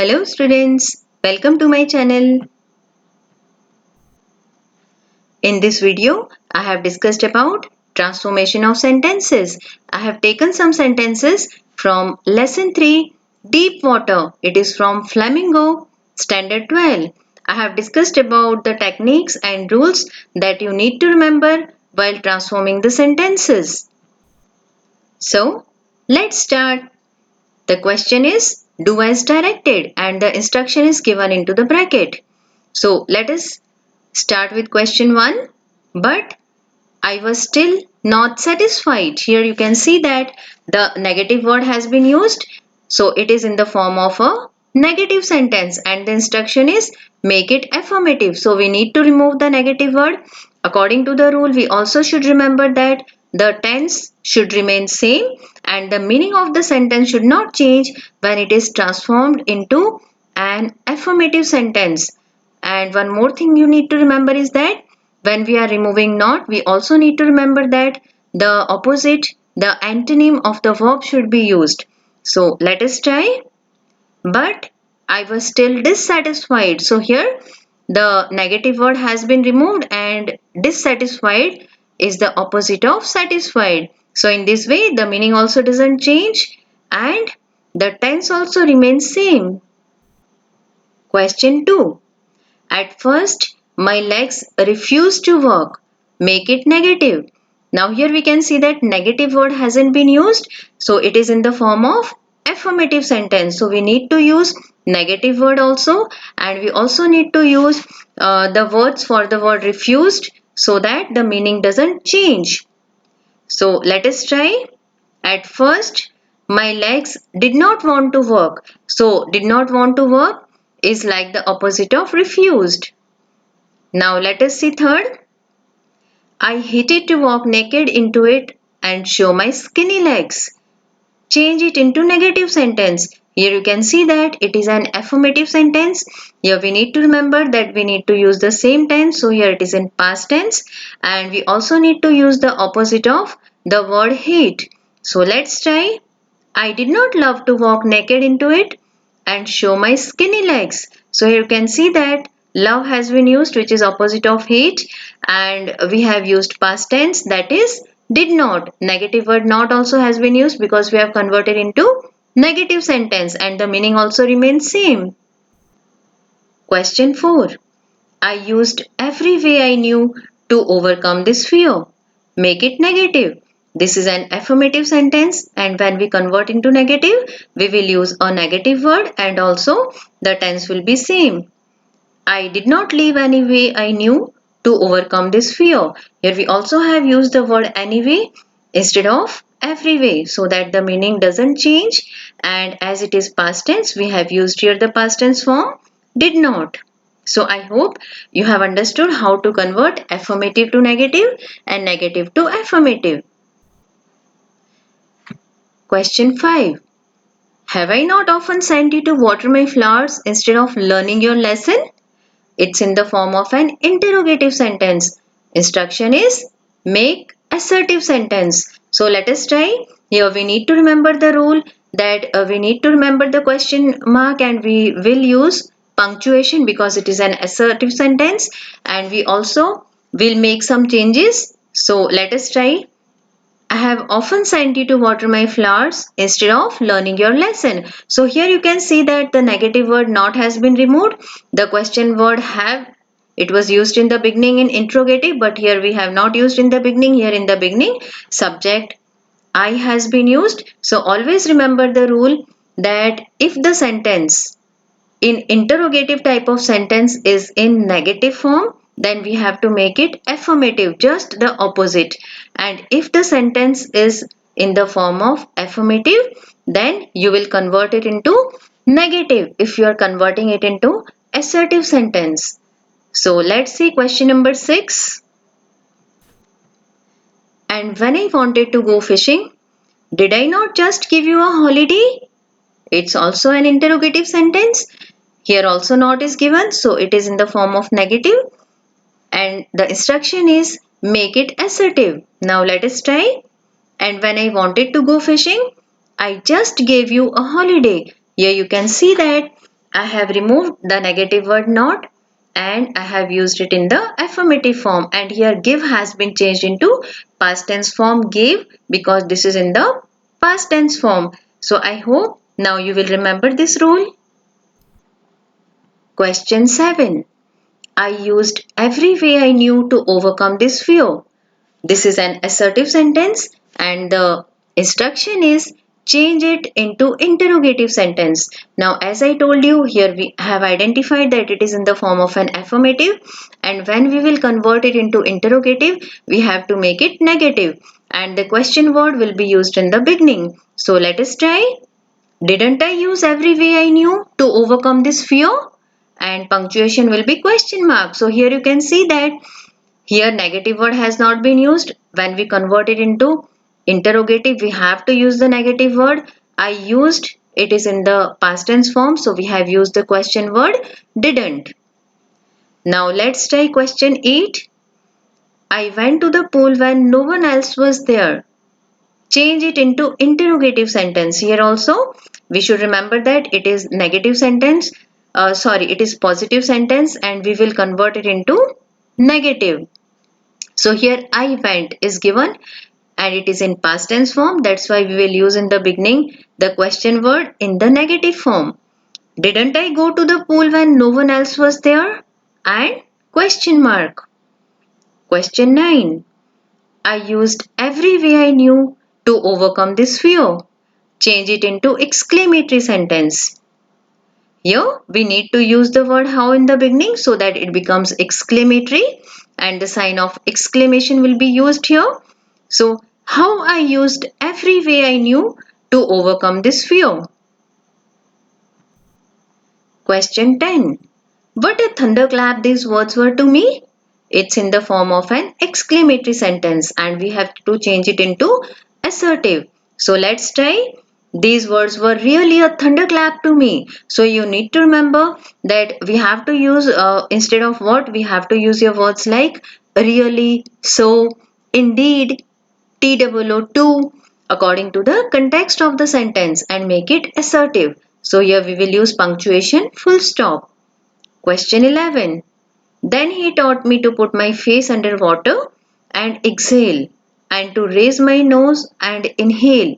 Hello students, welcome to my channel. In this video, I have discussed about transformation of sentences. I have taken some sentences from lesson 3, Deep Water. It is from Flamingo, Standard 12. I have discussed about the techniques and rules that you need to remember while transforming the sentences. So, let's start. The question is do as directed and the instruction is given into the bracket. So let us start with question 1. But I was still not satisfied. Here you can see that the negative word has been used. So it is in the form of a negative sentence and the instruction is make it affirmative. So we need to remove the negative word. According to the rule, we also should remember that the tense should remain same and the meaning of the sentence should not change when it is transformed into an affirmative sentence. And one more thing you need to remember is that when we are removing not, we also need to remember that the opposite, the antonym of the verb should be used. So let us try. But I was still dissatisfied. So here the negative word has been removed and dissatisfied is the opposite of satisfied. So in this way the meaning also doesn't change and the tense also remains same. Question 2. At first, my legs refused to work. Make it negative. Now here we can see that negative word hasn't been used. So it is in the form of affirmative sentence. So we need to use negative word also and we also need to use the words for the word refused so that the meaning doesn't change. So let us try. At first, my legs did not want to work. So did not want to work is like the opposite of refused. Now let us see third. I hated to walk naked into it and show my skinny legs. Change it into negative sentence. Here you can see that it is an affirmative sentence. Here we need to remember that we need to use the same tense. So here it is in past tense and we also need to use the opposite of the word hate. So let's try. I did not love to walk naked into it and show my skinny legs. So here you can see that love has been used which is opposite of hate and we have used past tense that is did not. Negative word not also has been used because we have converted into negative sentence and the meaning also remains same. Question 4. I used every way I knew to overcome this fear. Make it negative. This is an affirmative sentence and when we convert into negative, we will use a negative word and also the tense will be same. I did not leave any way I knew to overcome this fear. Here we also have used the word anyway instead of every way so that the meaning doesn't change and as it is past tense we have used here the past tense form did not. So I hope you have understood how to convert affirmative to negative and negative to affirmative. Question 5. Have I not often sent you to water my flowers instead of learning your lesson? It's in the form of an interrogative sentence. Instruction is make assertive sentence. So let us try. Here we need to remember the rule that we need to remember the question mark and we will use punctuation because it is an assertive sentence and we also will make some changes. So let us try. I have often sent you to water my flowers instead of learning your lesson. So here you can see that the negative word not has been removed. The question word have, it was used in the beginning in interrogative but here we have not used in the beginning. Here in the beginning subject I has been used. So always remember the rule that if the sentence in interrogative type of sentence is in negative form then we have to make it affirmative, just the opposite. And if the sentence is in the form of affirmative then you will convert it into negative if you are converting it into assertive sentence. So let's see question number 6. And when I wanted to go fishing, did I not just give you a holiday? It's also an interrogative sentence. Here also not is given, so it is in the form of negative and the instruction is make it assertive. Now let us try. And when I wanted to go fishing, I just gave you a holiday. Here you can see that I have removed the negative word not and I have used it in the affirmative form, and here give has been changed into past tense form gave because this is in the past tense form. So I hope now you will remember this rule. Question 7. I used every way I knew to overcome this fear. This is an assertive sentence and the instruction is change it into interrogative sentence. Now as I told you, here we have identified that it is in the form of an affirmative, and when we will convert it into interrogative we have to make it negative and the question word will be used in the beginning. So let us try. Didn't I use every way I knew to overcome this fear? And punctuation will be question mark. So here you can see that here negative word has not been used. When we convert it into interrogative, we have to use the negative word. I used, it is in the past tense form, so we have used the question word didn't. Now let's try question 8. I went to the pool when no one else was there. Change it into interrogative sentence. Here also we should remember that it is negative sentence. It is positive sentence and we will convert it into negative. So here I went is given and it is in past tense form. That's why we will use in the beginning the question word in the negative form. Didn't I go to the pool when no one else was there? And question mark. Question 9. I used every way I knew to overcome this fear. Change it into exclamatory sentence. Here we need to use the word how in the beginning so that it becomes exclamatory and the sign of exclamation will be used here. So how I used every way I knew to overcome this fear. Question 10. What a thunderclap these words were to me. It's in the form of an exclamatory sentence and we have to change it into assertive. So let's try. These words were really a thunderclap to me. So you need to remember that we have to use instead of what we have to use your words like really, so, indeed, TOO according to the context of the sentence and make it assertive. So here we will use punctuation full stop. Question 11. Then he taught me to put my face under water and exhale and to raise my nose and inhale.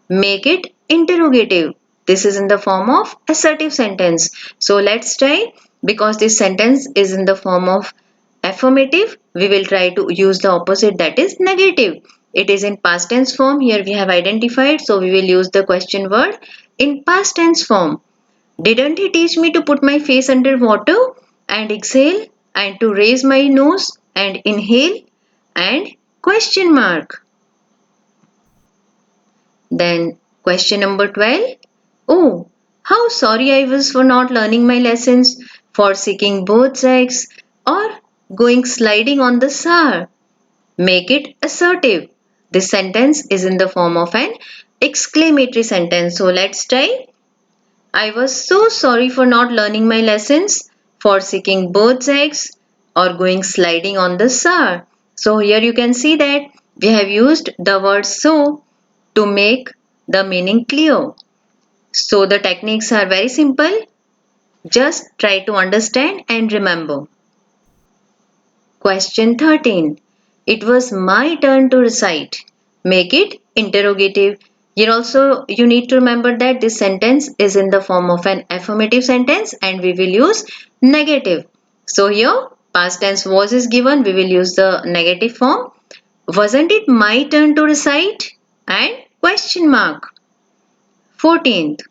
Make it interrogative. This is in the form of assertive sentence. So let's try. Because this sentence is in the form of affirmative, we will try to use the opposite, that is negative. It is in past tense form. Here we have identified. So we will use the question word in past tense form. Didn't he teach me to put my face under water and exhale and to raise my nose and inhale and question mark. Then question number 12. Oh, how sorry I was for not learning my lessons, for seeking both eggs or going sliding on the Sahar. Make it assertive. This sentence is in the form of an exclamatory sentence. So let's try. I was so sorry for not learning my lessons, for seeking bird's eggs or going sliding on the Sahar. So here you can see that we have used the word so to make the meaning clear. So the techniques are very simple. Just try to understand and remember. Question 13. It was my turn to recite. Make it interrogative. Here also you need to remember that this sentence is in the form of an affirmative sentence and we will use negative. So here past tense was is given, we will use the negative form. Wasn't it my turn to recite? And question mark. 14th.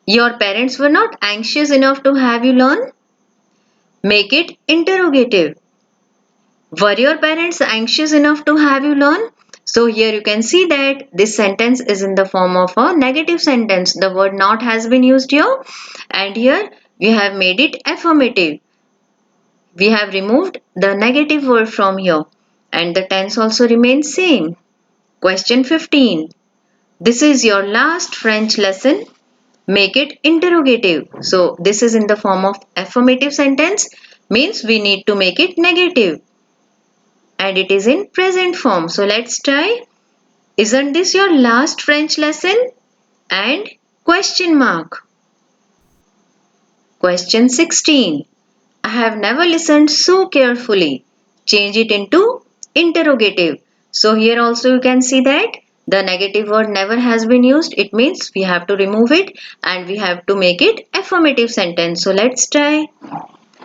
Your parents were not anxious enough to have you learn? Make it interrogative. Were your parents anxious enough to have you learn? So here you can see that this sentence is in the form of a negative sentence. The word not has been used here and here we have made it affirmative. We have removed the negative word from here and the tense also remains same. Question 15. This is your last French lesson. Make it interrogative. So this is in the form of affirmative sentence means we need to make it negative. And it is in present form. So let's try. Isn't this your last French lesson? And question mark. Question 16. I have never listened so carefully. Change it into interrogative. So here also you can see that the negative word never has been used. It means we have to remove it and we have to make it affirmative sentence. So let's try.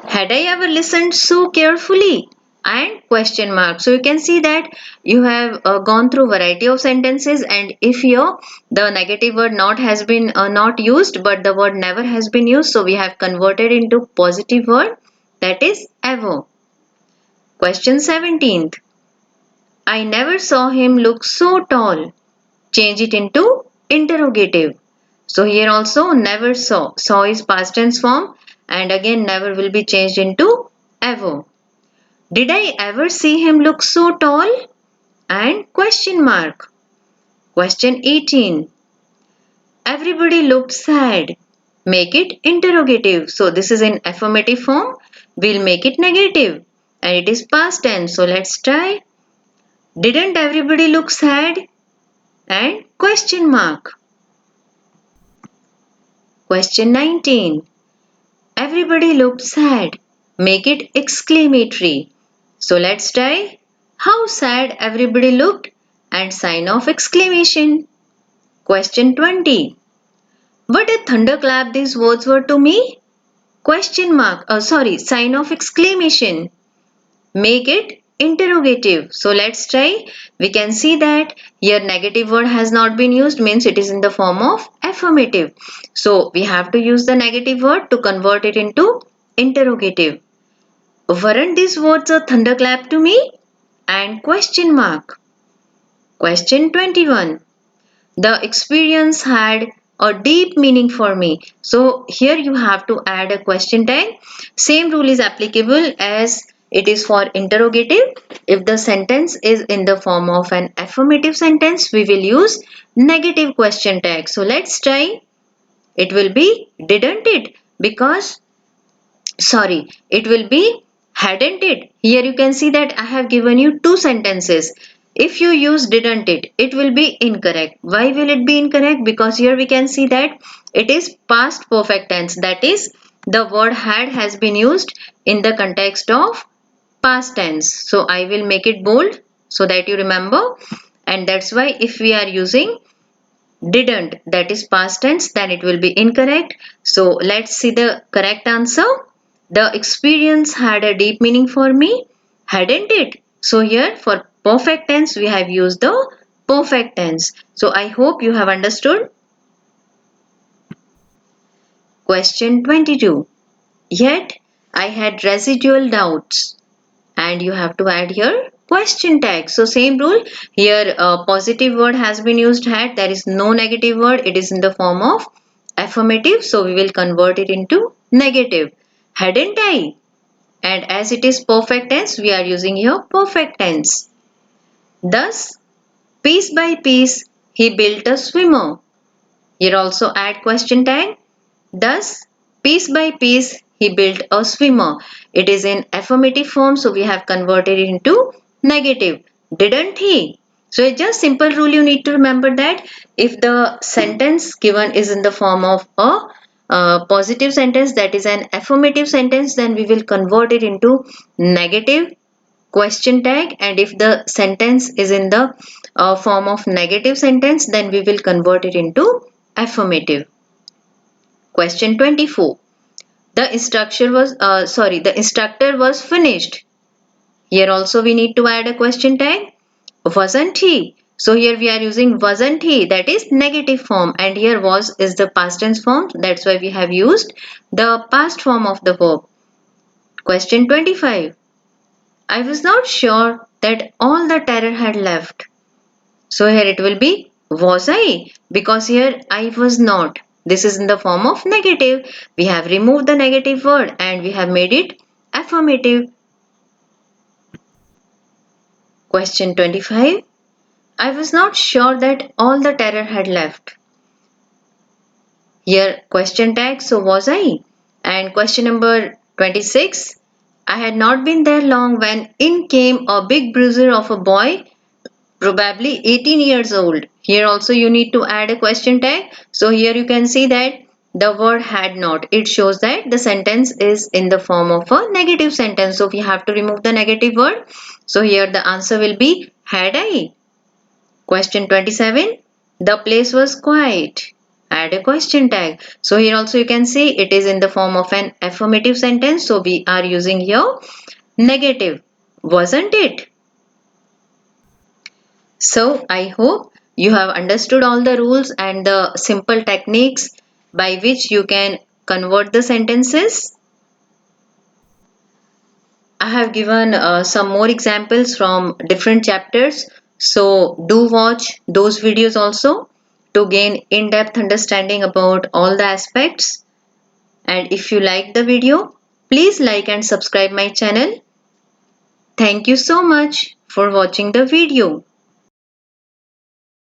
Had I ever listened so carefully? And question mark. So you can see that you have gone through variety of sentences, and if here the negative word not has been not used but the word never has been used, so we have converted into positive word, that is ever. Question 17th. I never saw him look so tall. Change it into interrogative. So here also never saw. Saw is past tense form, and again never will be changed into ever. Did I ever see him look so tall? And question mark. Question 18. Everybody looked sad. Make it interrogative. So this is in affirmative form. We'll make it negative. And it is past tense. So let's try. Didn't everybody look sad? And question mark. Question 19. Everybody looked sad. Make it exclamatory. So let's try. How sad everybody looked and sign of exclamation. Question 20. What a thunderclap these words were to me? Question mark. Sign of exclamation. Make it interrogative. So let's try. We can see that here negative word has not been used, means it is in the form of affirmative. So we have to use the negative word to convert it into interrogative. Weren't these words a thunderclap to me? And question mark. Question 21. The experience had a deep meaning for me. So here you have to add a question tag. Same rule is applicable as it is for interrogative. If the sentence is in the form of an affirmative sentence, we will use negative question tag. So let's try. It will be didn't it? It will be hadn't it. Here you can see that I have given you two sentences. If you use didn't it, it will be incorrect. Why will it be incorrect? Because here we can see that it is past perfect tense. That is, the word had has been used in the context of past tense. So I will make it bold so that you remember. And that's why if we are using didn't, that is past tense, then it will be incorrect. So let's see the correct answer. The experience had a deep meaning for me, hadn't it? So here for perfect tense we have used the perfect tense. So I hope you have understood. Question 22. Yet I had residual doubts, and you have to add here question tag. So same rule here, positive word has been used had, there is no negative word, it is in the form of affirmative, so we will convert it into negative. Hadn't I? And as it is perfect tense, we are using here perfect tense. Thus piece by piece he built a swimmer. Here also add question tag. Thus, piece by piece, he built a swimmer. It is in affirmative form, so we have converted it into negative. Didn't he? So it's just simple rule you need to remember that if the sentence given is in the form of a positive sentence, that is an affirmative sentence, then we will convert it into negative question tag, and if the sentence is in the form of negative sentence, then we will convert it into affirmative. Question 24. The instructor was finished. Here also we need to add a question tag. Wasn't he? So here we are using wasn't he, that is negative form, and here was is the past tense form. That's why we have used the past form of the verb. Question 25. I was not sure that all the terror had left. So here it will be was I, because here I was not. This is in the form of negative. We have removed the negative word and we have made it affirmative. Question 25. I was not sure that all the terror had left. Here question tag, so was I. And question number 26. I had not been there long when in came a big bruiser of a boy, probably 18 years old. Here also you need to add a question tag. So here you can see that the word had not. It shows that the sentence is in the form of a negative sentence. So we have to remove the negative word. So here the answer will be had I. Question 27. The place was quiet. Add a question tag. So here also you can see it is in the form of an affirmative sentence. So we are using here negative. Wasn't it? So I hope you have understood all the rules and the simple techniques by which you can convert the sentences. I have given some more examples from different chapters. So do watch those videos also to gain in-depth understanding about all the aspects. And if you like the video, please like and subscribe my channel. Thank you so much for watching the video.